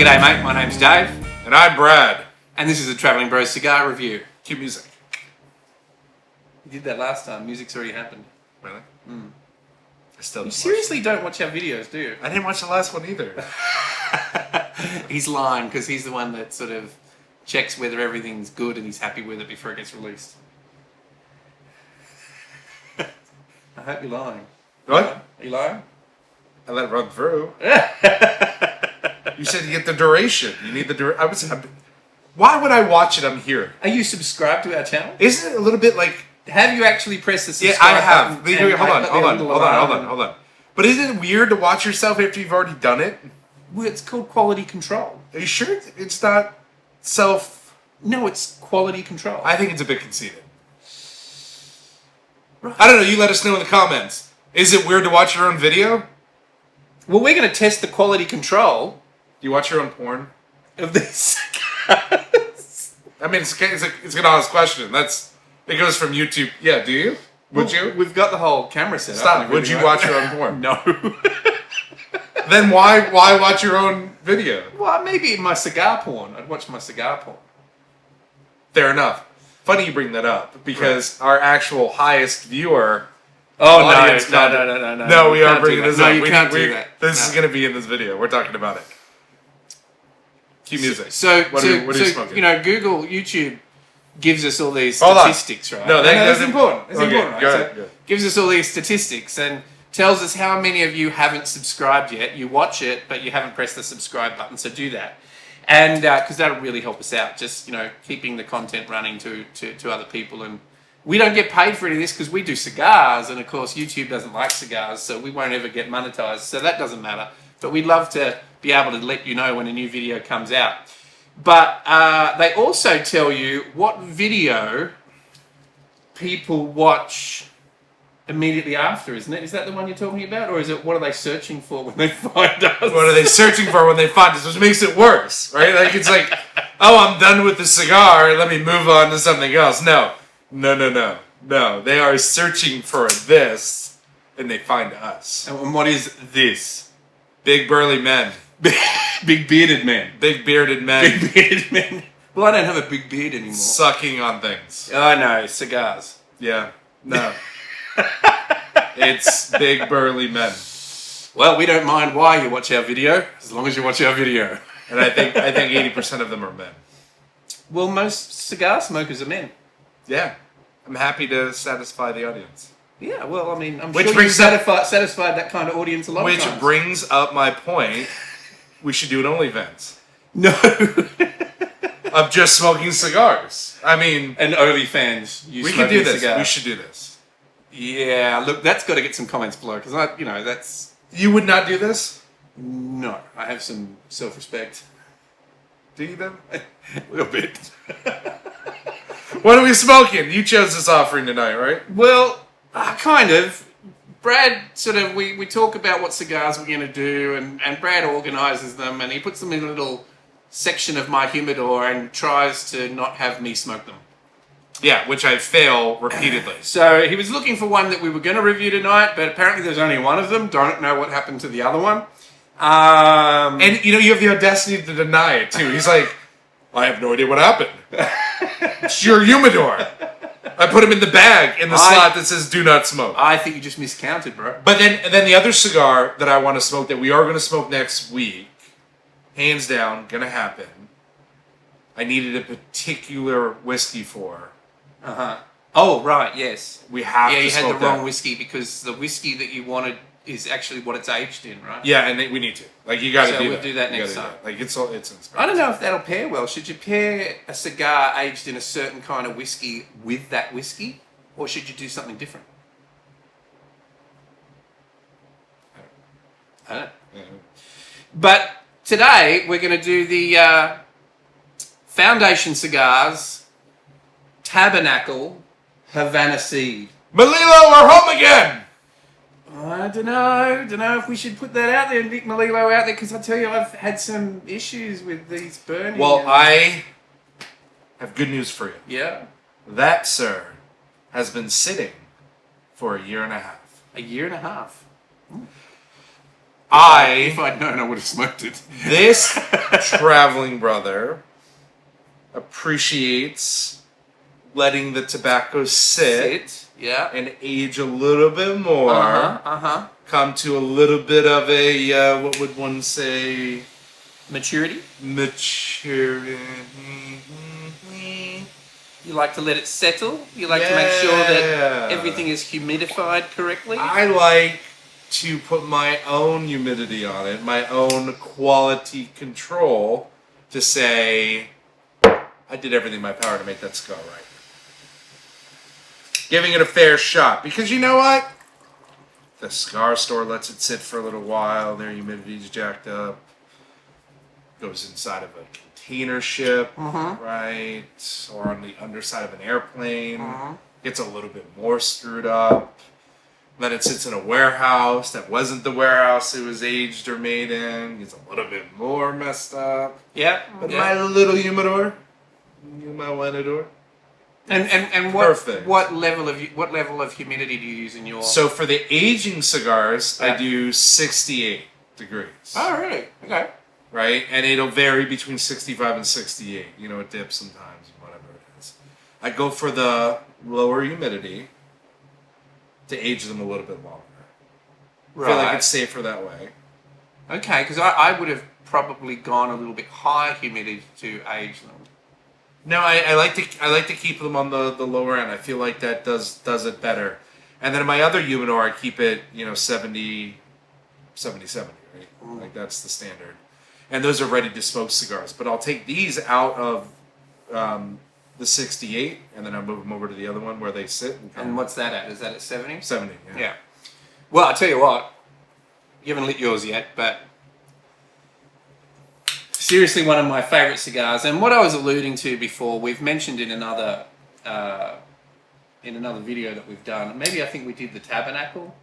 G'day mate, my name's Dave. And I'm Brad. And this is a Travelling Bros Cigar Review. Cue music. You did that last time, music's already happened. Really? Mm. I still You didn't seriously don't watch our videos, do you? I didn't watch the last one either. He's lying because he's the one that sort of checks whether everything's good and he's happy with it before it gets released. I hope you're lying. What? Are you lying? I let it run through. You said you get the duration. You need the duration. Why would I watch it? I'm here. Are you subscribed to our channel? Isn't it a little bit like... Have you actually pressed the subscribe Yeah, I have. button? Hold on. But isn't it weird to watch yourself after you've already done it? Well, it's called quality control. Are you sure it's not self... No, it's quality control. I think it's a bit conceited. Right. I don't know. You let us know in the comments. Is it weird to watch your own video? Well, we're going to test the quality control. Do you watch your own porn? Of this cigars. I mean, it's an honest question. It goes from YouTube. Yeah, do you? Would you? We've got the whole camera set up. Stop. Would you watch your own porn? No. Then why watch your own video? Well, maybe my cigar porn. I'd watch my cigar porn. Fair enough. Funny you bring that up because our actual highest viewer. Oh, no, we are bringing this up. No, you can't do that. This is going to be in this video. We're talking about it. Cue music. So, what are you smoking? You know, Google, YouTube gives us all these statistics, right? No, that's important. It's important, right? Go ahead. Gives us all these statistics and tells us how many of you haven't subscribed yet. You watch it, but you haven't pressed the subscribe button, so do that. And because that'll really help us out, just, you know, keeping the content running to other people. And we don't get paid for any of this because we do cigars, and of course YouTube doesn't like cigars, so we won't ever get monetized, so that doesn't matter. But we'd love to be able to let you know when a new video comes out. But they also tell you what video people watch immediately after, isn't it? Is that the one you're talking about? Or is it what are they searching for when they find us? What are they searching for when they find us? Which makes it worse, right? Like it's like, oh, I'm done with the cigar, let me move on to something else. No. They are searching for this, and they find us. And what is this? Big burly men. Big bearded men. Big bearded men. Big bearded men. Well, I don't have a big beard anymore. Sucking on things. Oh, no, cigars. Yeah. No. It's big burly men. Well, we don't mind why you watch our video, as long as you watch our video. And I think 80% of them are men. Well, most cigar smokers are men. Yeah. I'm happy to satisfy the audience. Yeah, well, I mean, I'm Which sure you've satisfied that kind of audience a lot of times. Which brings up my point. We should do an OnlyFans. No. Of just smoking cigars. I mean... An OnlyFans. We can do this. Cigar. We should do this. Yeah, look, that's got to get some comments below, because, that's... You would not do this? No, I have some self-respect. Do you, though? A little bit. What are we smoking? You chose this offering tonight, right? Well, kind of. Brad we talk about what cigars we're going to do, and Brad organises them, and he puts them in a little section of my humidor and tries to not have me smoke them. Yeah, which I fail repeatedly. So he was looking for one that we were going to review tonight, but apparently there's only one of them. Don't know what happened to the other one. And, you have the audacity to deny it, too. He's like, I have no idea what happened. It's your humidor. I put him in the bag in the slot that says do not smoke. I think you just miscounted, bro. But then the other cigar that I want to smoke that we are going to smoke next week, hands down, going to happen, I needed a particular whiskey for. Uh-huh. Oh, right, yes. We have to smoke that. Yeah, you had the wrong whiskey because the whiskey that you wanted is actually what it's aged in, right? Yeah, and we need to. Like, you got to do that. So we'll do that next time. Like, it's inspiring. I don't know if that'll pair well. Should you pair a cigar aged in a certain kind of whiskey with that whiskey? Or should you do something different? I don't know. Yeah. But today, we're going to do the Foundation Cigars Tabernacle Havana Seed. Malilo, we're home again! I don't know if we should put that out there, Nick Malilo out there, because I tell you, I've had some issues with these burning. Well, I have good news for you. Yeah? That, sir, has been sitting for a year and a half. A year and a half? If I'd known, I would have smoked it. This traveling brother appreciates letting the tobacco sit, yeah, and age a little bit more. Come to a little bit of a what would one say? Maturity. Maturity. You like to let it settle. You like to make sure that everything is humidified correctly. I like to put my own humidity on it, my own quality control, to say I did everything in my power to make that cigar right. Giving it a fair shot, because you know what? The cigar store lets it sit for a little while. Their humidity's jacked up. Goes inside of a container ship, right? Or on the underside of an airplane. Gets a little bit more screwed up. Then it sits in a warehouse that wasn't the warehouse it was aged or made in. Gets a little bit more messed up. Yeah. But my little humidor, my Humidor. And what level of humidity do you use in your? So for the aging cigars, I do 68 degrees. Oh, really? Okay. Right, and it'll vary between 65 and 68. You know, it dips sometimes, whatever it is. I go for the lower humidity to age them a little bit longer. I feel like it's safer that way. Okay, because I would have probably gone a little bit higher humidity to age them. No, I like to keep them on the lower end. I feel like that does it better. And then in my other humidor, I keep it 70, right? Like that's the standard. And those are ready to smoke cigars. But I'll take these out of the 68, and then I move them over to the other one where they sit. And what's that at? Is that at 70? 70, yeah. Well, I'll tell you what. You haven't lit yours yet, but seriously one of my favourite cigars. And what I was alluding to before, we've mentioned in another video that we've done. Maybe I think we did the Tabernacle.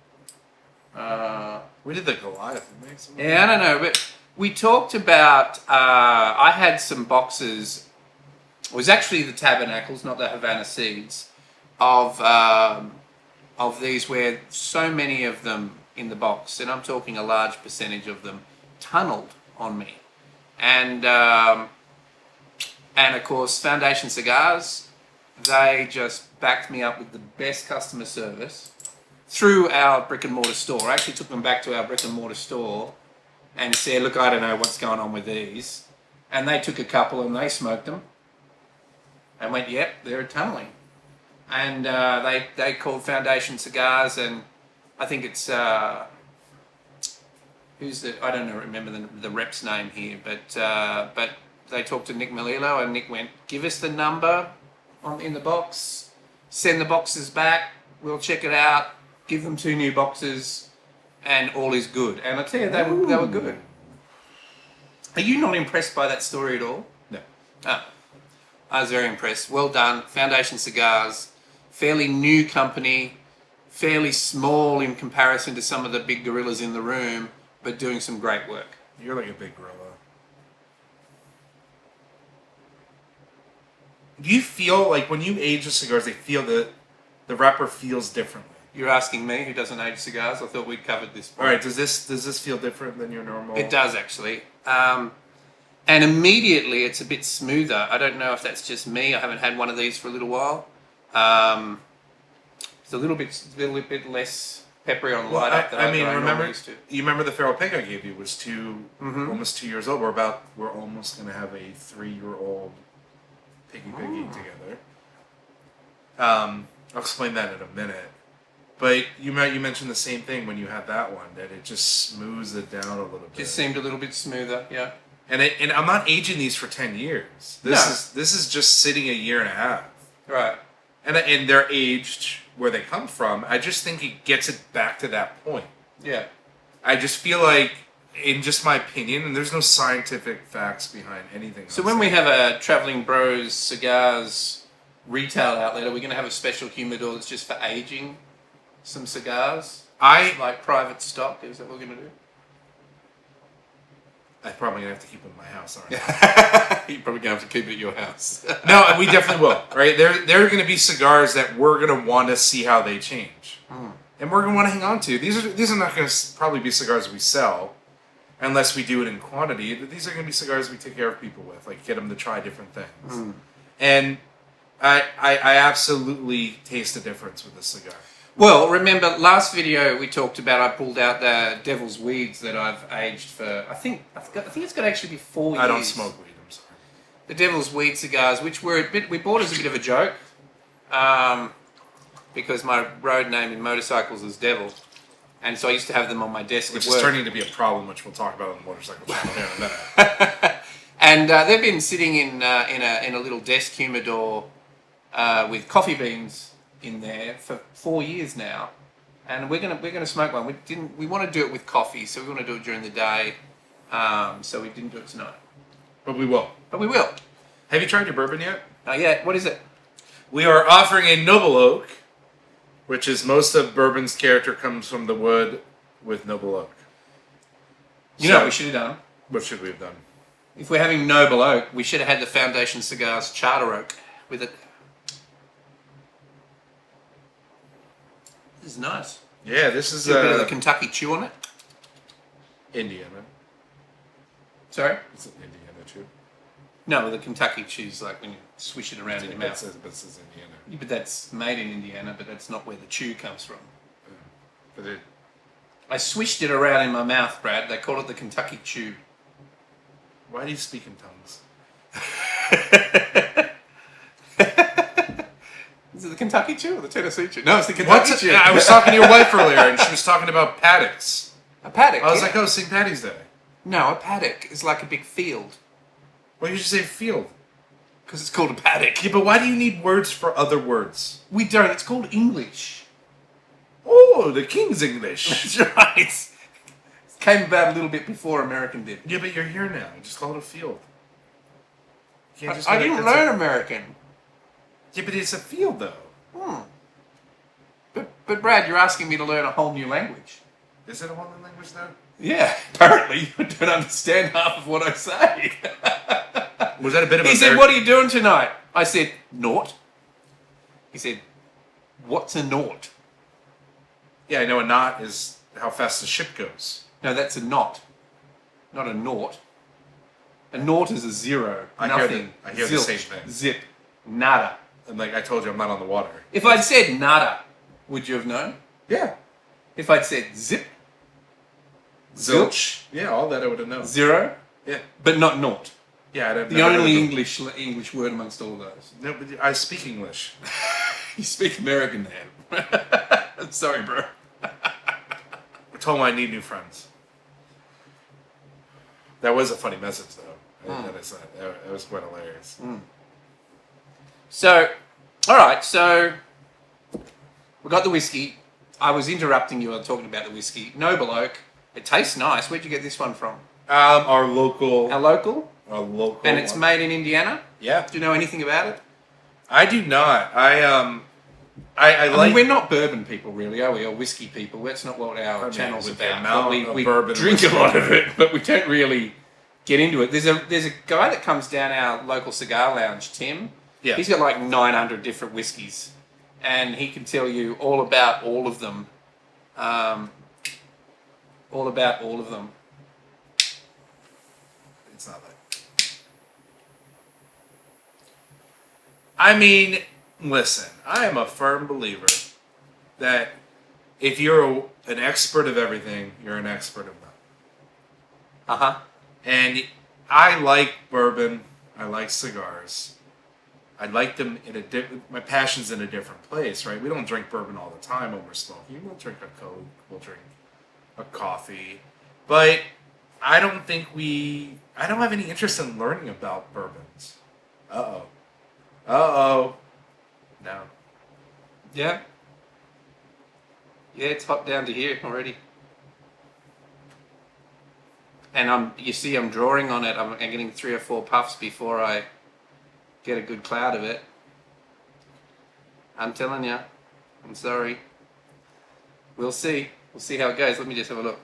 We did the Goliath. Yeah, I don't know, but we talked about, I had some boxes, it was actually the Tabernacles, not the Havana Seeds, of these where so many of them in the box, and I'm talking a large percentage of them, tunneled on me. And of course, Foundation Cigars, they just backed me up with the best customer service through our brick and mortar store. I actually took them back to our brick and mortar store and said, look, I don't know what's going on with these. And they took a couple and they smoked them and went, yep, they're tunneling. And they called Foundation Cigars, and I think it's, I don't remember the rep's name here, but they talked to Nick Melillo, and Nick went, give us the number in the box, send the boxes back, we'll check it out, give them 2 new boxes, and all is good. And I tell you, they were good. Are you not impressed by that story at all? No. Oh, I was very impressed. Well done. Foundation Cigars, fairly new company, fairly small in comparison to some of the big gorillas in the room, but doing some great work. You're like a big gorilla. Do you feel like when you age the cigars, they feel that the wrapper feels differently? You're asking me, who doesn't age cigars? I thought we'd covered this point. All right, does this feel different than your normal? It does, actually. And immediately it's a bit smoother. I don't know if that's just me. I haven't had one of these for a little while. It's a little bit less peppery on the light up than I normally used to. You remember the feral pig I gave you was almost 2 years old. We're almost going to have a 3-year-old piggy together. I'll explain that in a minute. But you mentioned the same thing when you had that one, that it just smooths it down a little bit. Just seemed a little bit smoother, yeah. And I'm not aging these for 10 years. This is just sitting a year and a half. Right. And they're aged where they come from. I just think it gets it back to that point. Yeah. I just feel like, in just my opinion, and there's no scientific facts behind anything. So when we have a Traveling Bros Cigars retail outlet, are we going to have a special humidor that's just for aging some cigars? Like private stock? Is that what we're going to do? I'm probably going to have to keep it in my house, aren't I? You're probably going to have to keep it at your house. No, we definitely will, right? There are going to be cigars that we're going to want to see how they change. And we're going to want to hang on to. These are not going to probably be cigars we sell. unless we do it in quantity. These are going to be cigars we take care of people with, like get them to try different things. And I absolutely taste a difference with this cigar. Well, remember last video we talked about, I pulled out the Devil's Weeds that I've aged for, I think it's got to actually be 4 years. I don't smoke weed, I'm sorry. The Devil's Weed cigars, which were we bought as a bit of a joke, because my road name in motorcycles is Devil. And so I used to have them on my desk Which at work. is turning to be a problem, which we'll talk about on the motorcycle channel here in a minute. And they've been sitting in a little desk humidor with coffee beans in there for 4 years now, and we're gonna smoke one. We want to do it with coffee, so we want to do it during the day. So we didn't do it tonight, But we will. but we will. Have you tried your bourbon yet? Yeah. What is it? We are offering a Noble Oak, which is most of bourbon's character comes from the wood with Noble Oak. You know what we should have done? What should we have done? If we're having Noble Oak, we should have had the Foundation Cigars Charter Oak with it. This is nice. Yeah, this is A bit of the Kentucky chew on it. Indiana. Sorry? It's an Indiana too. No, the Kentucky chew's like when you swish it around in your mouth. But it says Indiana. Yeah, but that's made in Indiana, but that's not where the chew comes from. But it, I swished it around in my mouth, Brad. They call it the Kentucky chew. why do you speak in tongues? Is it the Kentucky chew or the Tennessee chew? No, it's the Kentucky chew. Yeah, I was talking to your wife earlier, and she was talking about paddocks. A paddock. I was like, oh, St. Paddy's Day. No, a paddock is like a big field. Why did you say field? Because it's called a paddock. Yeah, but why do you need words for other words? We don't. It's called English. Oh, the King's English. That's right. It came about a little bit before American did. Yeah, but you're here now. Just call it a field. You can't just I be like, didn't "That's learn American. Yeah, but it's a field, though. But Brad, you're asking me to learn a whole new language. Is it a whole new language, though? Yeah, apparently you don't understand half of what I say. Was that a bit of He a... said, what are you doing tonight? I said, naught. He said, what's a naught? Yeah, I know a knot is how fast the ship goes. No, that's a knot, not a naught. A naught is a zero, I nothing. hear the Zilch, same thing. Zip, nada. And like I told you, I'm not on the water. If I'd said nada, would you have known? Yeah. If I'd said zip, Zilch. Yeah, all that I would have known. zero, Yeah. but not naught. Yeah, I'd The only English word amongst all those. No, but I speak English. You speak American then. I'm sorry, bro. I told him I need new friends. That was a funny message, though. That I said. That was quite hilarious. So, all right. So we got the whiskey. I was interrupting you. I was talking about the whiskey. Noble Oak. It tastes nice. Where'd you get this one from? Our local. Our local. And it's one. made in Indiana. Yeah. Do you know anything about it? I do not. I I like. mean, we're not bourbon people, really, are we? Or whiskey people. That's not what our mean, channel's with the about. amount But of we bourbon drink a whiskey. lot of it, but we don't really get into it. There's a guy that comes down our local cigar lounge, Tim. Yeah. He's got like 900 different whiskies, and he can tell you all about all of them. All about all of them. It's not like. I mean, listen. I am a firm believer that if you're an expert of everything, you're an expert of none. And I like bourbon. I like cigars. I like them in my passion's in a different place, right? We don't drink bourbon all the time when we're smoking. We'll drink a Coke. We'll drink a coffee. But I don't have any interest in learning about bourbons. Uh-oh. No. Yeah. Yeah, it's hot down to here already. And I'm drawing on it. I'm getting 3 or 4 puffs before I get a good cloud of it. I'm telling you. I'm sorry. We'll see. We'll see how it goes. Let me just have a look.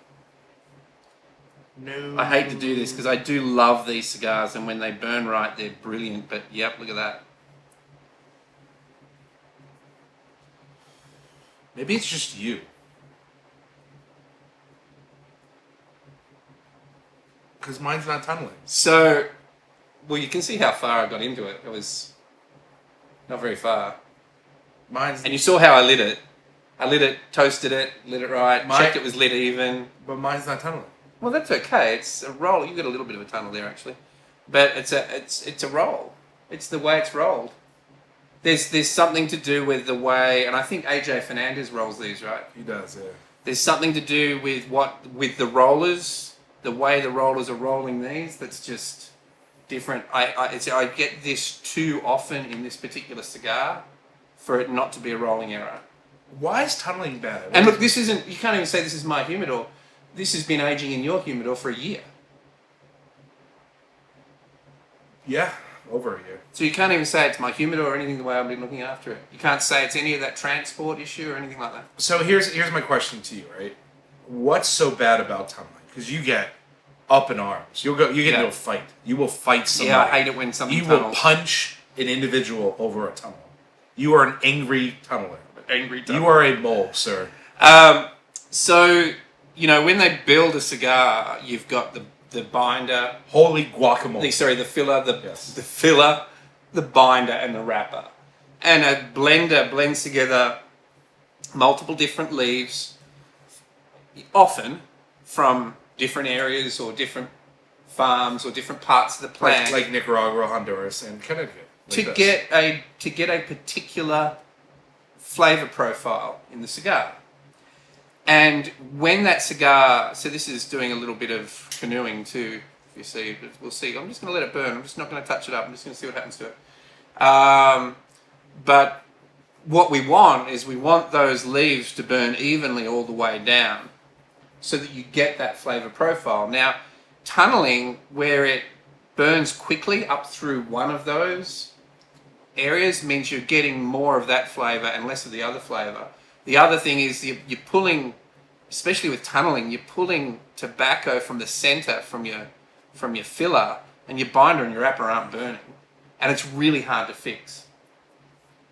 No. I hate to do this because I do love these cigars, and when they burn right, they're brilliant. But yep, look at that. Maybe it's just you. Because mine's not tunneling. So, well, you can see how far I got into it. It was not very far. And you saw how I lit it. I lit it, toasted it, lit it right, checked it was lit even. But mine's not tunneling. Well, that's okay. It's a roll. You got a little bit of a tunnel there, actually, but it's a roll. It's the way it's rolled. There's something to do with the way, and I think AJ Fernandez rolls these, right? He does, yeah. There's something to do with with the rollers, the way the rollers are rolling these. That's just different. I get this too often in this particular cigar for it not to be a rolling error. Why is tunneling bad? And look, this isn't. You can't even say this is my humidor. This has been aging in your humidor for a year. Yeah, over a year. So you can't even say it's my humidor or anything the way I've been looking after it. You can't say it's any of that transport issue or anything like that. So here's my question to you, right? What's so bad about tunneling? Because you get up in arms. You get into a fight. You will fight somebody. Yeah, I hate it when something tunnels. tunnels. Will punch an individual over a tunnel. You are an angry tunneler. Angry tunneler. You are a mole, sir. So, when they build a cigar, you've got the binder. Holy guacamole. The filler, the filler, the binder, and the wrapper. And a blender blends together multiple different leaves, often from different areas or different farms or different parts of the plant. Like Nicaragua, Honduras, and Connecticut. To get a particular flavor profile in the cigar. And when that cigar, so this is doing a little bit of canoeing too, if you see, but we'll see. I'm just going to let it burn. I'm just not going to touch it up. I'm just going to see what happens to it. But what we want is we want those leaves to burn evenly all the way down so that you get that flavor profile. Now, tunneling, where it burns quickly up through one of those areas, means you're getting more of that flavor and less of the other flavor. The other thing is you're pulling, especially with tunneling, you're pulling tobacco from the center, from your filler, and your binder and your wrapper aren't burning. And it's really hard to fix.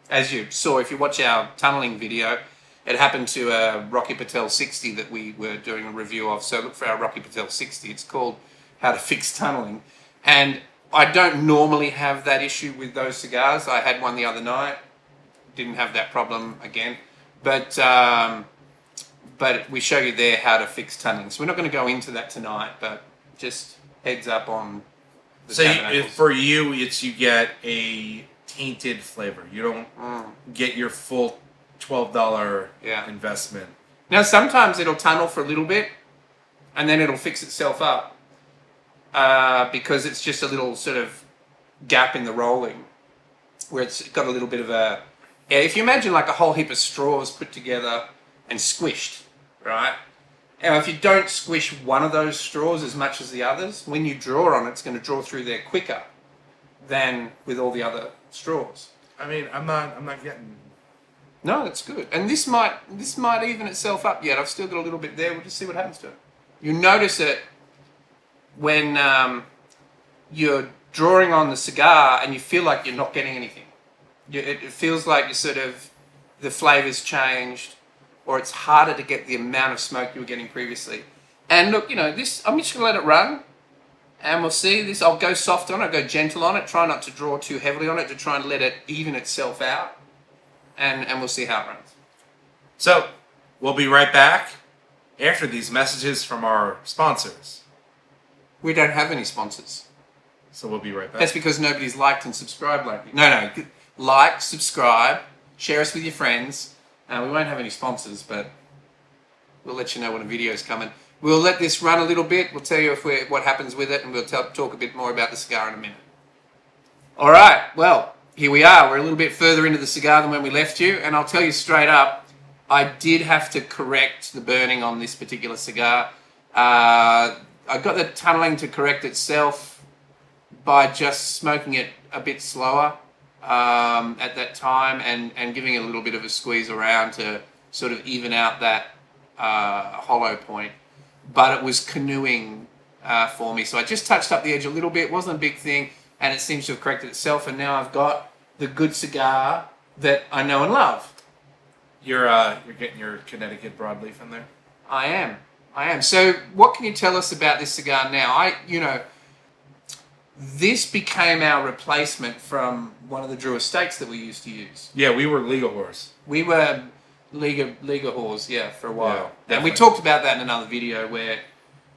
As you saw, if you watch our tunneling video, it happened to a Rocky Patel 60 that we were doing a review of. So look for our Rocky Patel 60. It's called How to Fix Tunneling. And I don't normally have that issue with those cigars. I had one the other night. Didn't have that problem again. But we show you there how to fix tunneling. So we're not going to go into that tonight, but just heads up on the tabernacles. For you, you get a tainted flavor. You don't get your full $12 investment. Now, sometimes it'll tunnel for a little bit, and then it'll fix itself up because it's just a little sort of gap in the rolling where it's got a little bit of a... Yeah, if you imagine like a whole heap of straws put together and squished, right? Now, if you don't squish one of those straws as much as the others, when you draw on it, it's going to draw through there quicker than with all the other straws. I mean, I'm not getting... No, that's good. And this might even itself up yet. I've still got a little bit there. We'll just see what happens to it. You notice it when you're drawing on the cigar and you feel like you're not getting anything. It feels like the flavor's changed, or it's harder to get the amount of smoke you were getting previously. And look, this, I'm just going to let it run, and we'll see this. I'll go soft on it, go gentle on it, try not to draw too heavily on it to try and let it even itself out, and we'll see how it runs. So, we'll be right back after these messages from our sponsors. We don't have any sponsors. So we'll be right back. That's because nobody's liked and subscribed lately. No. Like, subscribe, share us with your friends. We won't have any sponsors, but we'll let you know when a video is coming. We'll let this run a little bit. We'll tell you what happens with it, and we'll talk a bit more about the cigar in a minute. All right, well, here we are. We're a little bit further into the cigar than when we left you, and I'll tell you straight up, I did have to correct the burning on this particular cigar. I got the tunneling to correct itself by just smoking it a bit slower at that time and giving it a little bit of a squeeze around to sort of even out that hollow point. But it was canoeing for me. So I just touched up the edge a little bit. It wasn't a big thing, and it seems to have corrected itself. And now I've got the good cigar that I know and love. You're getting your Connecticut broadleaf in there? I am. I am. So, what can you tell us about this cigar now? This became our replacement from one of the Drew Estates that we used to use. Yeah, we were Liga whores. We were Liga whores, yeah, for a while. Yeah, and we talked about that in another video where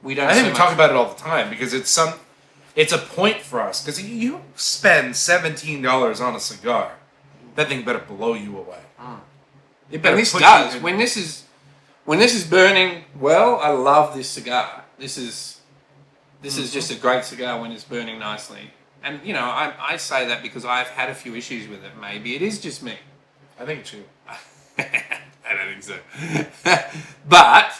we don't. I think we talk about it all the time because it's a point for us because you spend $17 on a cigar, that thing better blow you away. It better. And this does. When this is burning well, I love this cigar. This is just a great cigar when it's burning nicely. And I say that because I've had a few issues with it. Maybe it is just me. I think it's you. I don't think so. But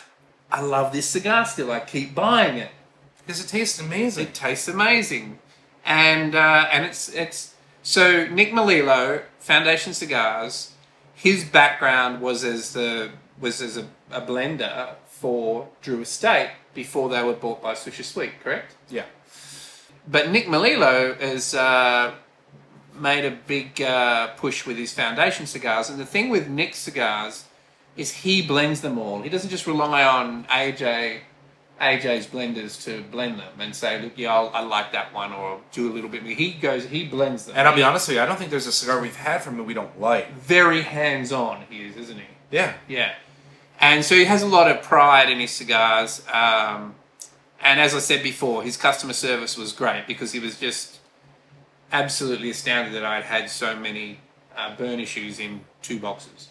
I love this cigar still. I keep buying it Because it tastes amazing. it tastes amazing. And it's so Nick Melillo, Foundation Cigars. His background was as a blender for Drew Estate before they were bought by Swisher Sweet, correct? Yeah. But Nick Melillo has made a big push with his Foundation Cigars, and the thing with Nick's cigars is he blends them all. He doesn't just rely on AJ's blenders to blend them and say, look, yeah, I like that one, or do a little bit more. He blends them. And I'll be honest with you, I don't think there's a cigar we've had from him we don't like. Very hands-on he is, isn't he? Yeah. Yeah. And so he has a lot of pride in his cigars. And as I said before, his customer service was great because he was just absolutely astounded that I'd had so many burn issues in 2 boxes.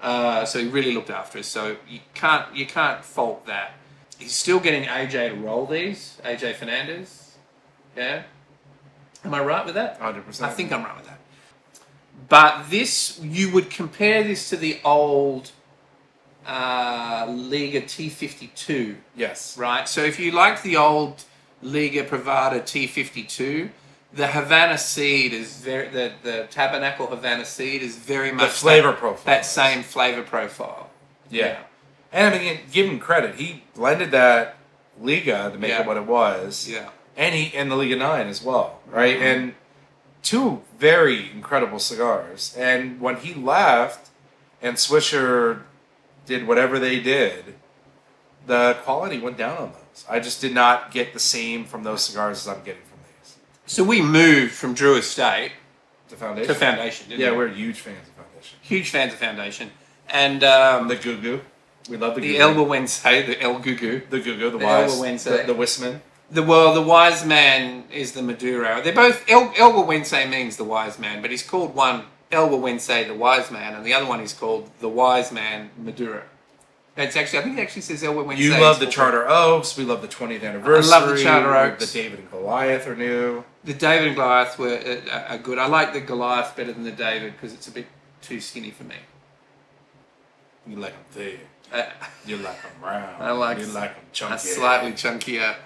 So he really looked after us. So you can't fault that. He's still getting AJ to roll these, AJ Fernandez. Yeah? Am I right with that? 100%. I think I'm right with that. But this, you would compare this to the old Liga T52. Yes. Right? So if you like the old Liga Privada T52, the Havana Seed is the Tabernacle Havana Seed is very much The flavor profile. that same flavor profile. Yeah. And I mean, give him credit. He blended that Liga to make it what it was. Yeah. And the Liga 9 as well, right? Mm-hmm. And 2 very incredible cigars. And when he left and Swisher did whatever they did, the quality went down on those. I just did not get the same from those cigars as I'm getting from these. So we moved from Drew Estate To Foundation. to Foundation, didn't we? Yeah, we're huge fans of Foundation. Huge fans of Foundation. And The Goo Goo. We love the Goo Goo. Elba Wednesday, the El Gugu. The Goo Goo, the The Wise. Elba Wednesday. The Wisman. The Wise Man is the Maduro. They're both, Elba Wednesday means the Wise Man, but he's called one Elba Wednesday, the Wise Man, and the other one is called the Wise Man Maduro. It's actually, I think it actually says Elba Wednesday. You love the Charter Oaks. We love the 20th anniversary. I love the Charter Oaks. The David and Goliath are new. The David and Goliath are good. I like the Goliath better than the David because it's a bit too skinny for me. You like them thick. Uh, You like them round. I like You like them chunky. a slightly chunkier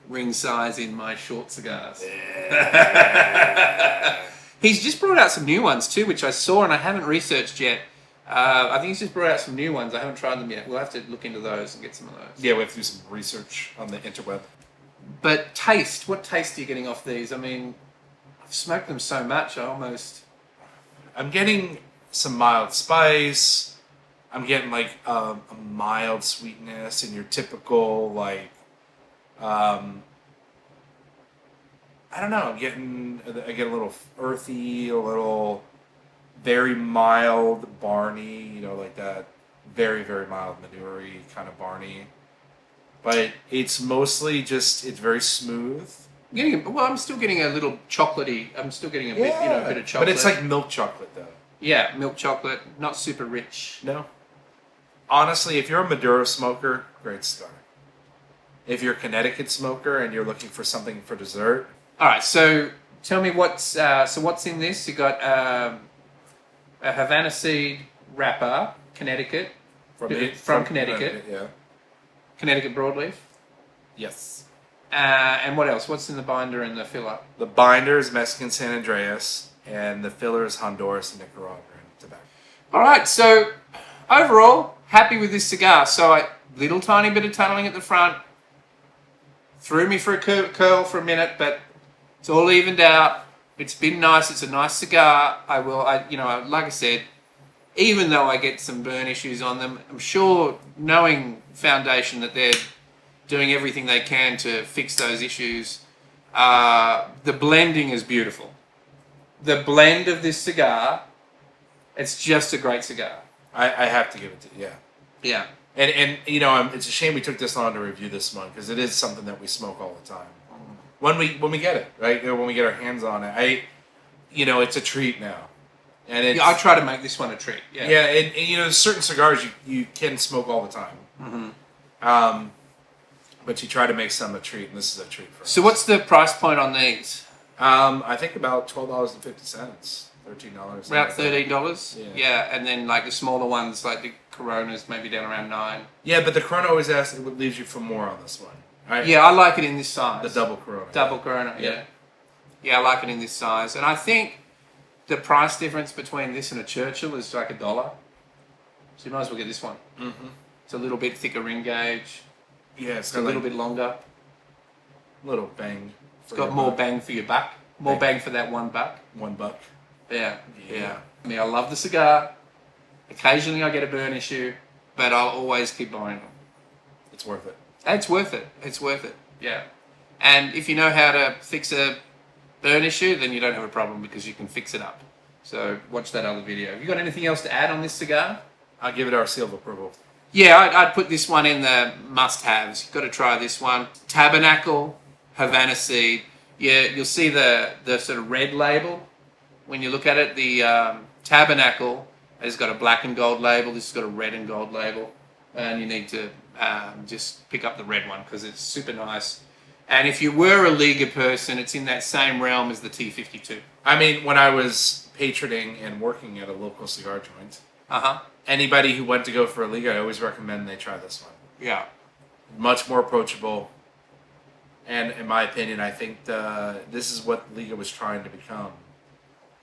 ring size in my short cigars. Yeah. He's just brought out some new ones too, which I saw and I haven't researched yet. I think he's just brought out some new ones. I haven't tried them yet. We'll have to look into those and get some of those. Yeah, we have to do some research on the interweb. But taste, what taste are you getting off these? I mean, I've smoked them so much, I'm getting some mild spice. I'm getting like a mild sweetness and your typical like, I don't know. I get a little earthy, a little very mild Barney, like that very, very mild manure-y kind of Barney. But it's mostly just, it's very smooth. I'm still getting a little chocolatey. I'm still getting a bit of chocolate. But it's like milk chocolate though. Yeah, milk chocolate, not super rich. No. Honestly, if you're a Maduro smoker, great cigar. If you're a Connecticut smoker and you're looking for something for dessert. All right, so tell me what's in this? You got a Havana Seed wrapper, Connecticut, from Connecticut. Yeah. Connecticut broadleaf. Yes. And what else? What's in the binder and the filler? The binder is Mexican San Andreas, and the filler is Honduras and Nicaraguan tobacco. All right, so overall, happy with this cigar. So little tiny bit of tunneling at the front. Threw me for a curl for a minute, but it's all evened out. It's been nice. It's a nice cigar. Like I said, even though I get some burn issues on them, I'm sure, knowing Foundation, that doing everything they can to fix those issues. The blending is beautiful. The blend of this cigar, it's just a great cigar. I have to give it to you. Yeah. Yeah. And you know, it's a shame we took this on to review this one because it is something that we smoke all the time. When we get it, right? When we get our hands on it, it's a treat now. And it's, I try to make this one a treat. Yeah. Yeah, and you know, there's certain cigars you can smoke all the time. Mm-hmm. But you try to make some a treat, and this is a treat for us. So what's the price point on these? I think about $12.50, $13. About $13. Yeah. Yeah, and then like the smaller ones, like the Coronas, maybe down around $9. Yeah, but the Corona always asks it leaves you for more on this one. Right? Yeah, I like it in this size. The double Corona. Double Corona. Yeah. Yeah. Yeah, I like it in this size, and I think the price difference between this and a Churchill is like $1. So you might as well get this one. Mm-hmm. It's a little bit thicker ring gauge. Yeah, It's a little bit longer. Little bang. It's got more bang for your buck. More bang for that $1. $1. Yeah. I mean, I love the cigar. Occasionally I get a burn issue, but I'll always keep buying them. It's worth it. It's worth it. It's worth it. Yeah. And if you know how to fix a burn issue, then you don't have a problem because you can fix it up. So watch that other video. Have you got anything else to add on this cigar? I'll give it our seal of approval. Yeah, I'd put this one in the must-haves. You've got to try this one. Tabernacle Havana Seed. Yeah, you'll see the sort of red label when you look at it. The Tabernacle has got a black and gold label. This has got a red and gold label. And you need to just pick up the red one because it's super nice. And if you were a Liga person, it's in that same realm as the T52. I mean, when I was patroning and working at a local cigar joint, anybody who went to go for a Liga, I always recommend they try this one. Yeah. Much more approachable. And in my opinion, I think this is what Liga was trying to become.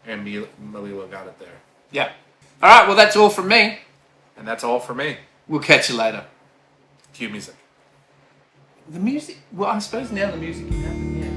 And Melillo got it there. Yeah. All right, well, that's all from me. And that's all for me. We'll catch you later. Cue music. The music, well, I suppose now the music can happen, yeah.